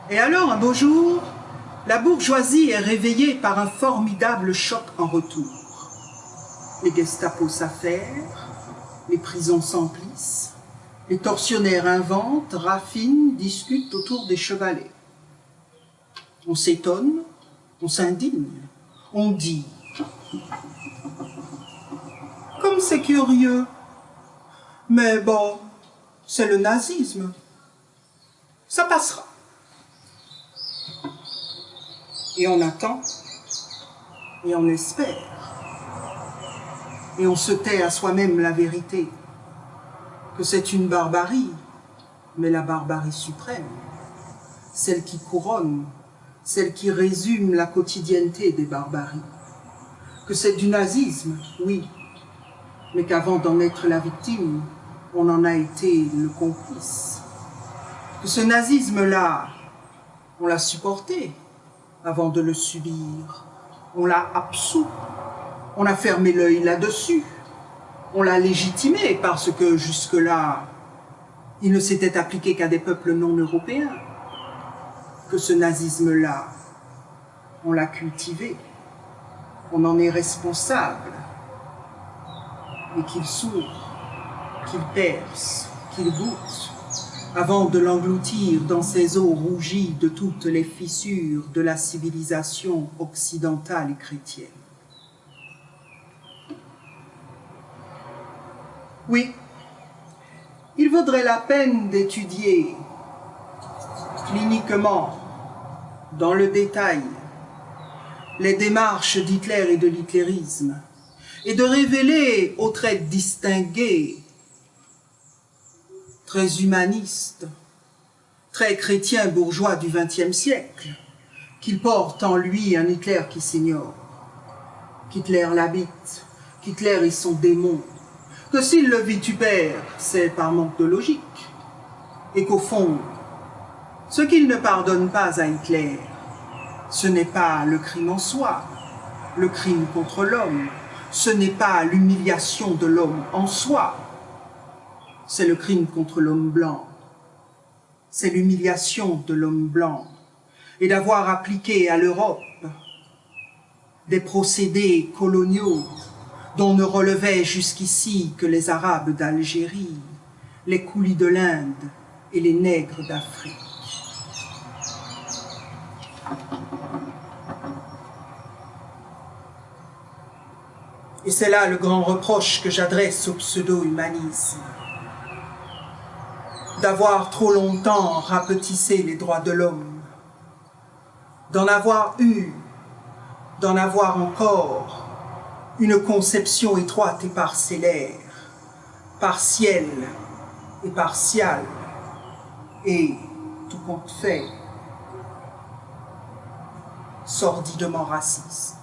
Et alors, un beau jour, la bourgeoisie est réveillée par un formidable choc en retour. Les Gestapo s'affairent, les prisons s'emplissent, les tortionnaires inventent, raffinent, discutent autour des chevalets. On s'étonne, on s'indigne, on dit « Comme c'est curieux, mais bon, c'est le nazisme, ça passera. » Et on attend, et on espère, et on se tait à soi-même la vérité, que c'est une barbarie, mais la barbarie suprême, celle qui couronne, celle qui résume la quotidienneté des barbaries, que c'est du nazisme, oui, mais qu'avant d'en être la victime, on en a été le complice, que ce nazisme-là, on l'a supporté, avant de le subir. On l'a absous, on a fermé l'œil là-dessus, on l'a légitimé parce que jusque-là, il ne s'était appliqué qu'à des peuples non européens. Que ce nazisme-là, on l'a cultivé, on en est responsable, et qu'il s'ouvre, qu'il perce, qu'il goûte, avant de l'engloutir dans ses eaux rougies de toutes les fissures de la civilisation occidentale et chrétienne. Oui, il vaudrait la peine d'étudier cliniquement, dans le détail, les démarches d'Hitler et de l'hitlérisme, et de révéler aux traits distingués, très humaniste, très chrétien bourgeois du XXe siècle, qu'il porte en lui un Hitler qui s'ignore, qu'Hitler l'habite, qu'Hitler est son démon, que s'il le vitupère, c'est par manque de logique, et qu'au fond, ce qu'il ne pardonne pas à Hitler, ce n'est pas le crime en soi, le crime contre l'homme, ce n'est pas l'humiliation de l'homme en soi, c'est le crime contre l'homme blanc, c'est l'humiliation de l'homme blanc, et d'avoir appliqué à l'Europe des procédés coloniaux dont ne relevaient jusqu'ici que les Arabes d'Algérie, les coulis de l'Inde et les nègres d'Afrique. Et c'est là le grand reproche que j'adresse au pseudo-humanisme, d'avoir trop longtemps rapetissé les droits de l'homme, d'en avoir eu, d'en avoir encore, une conception étroite et parcellaire, partielle et partiale, et, tout compte fait, sordidement raciste.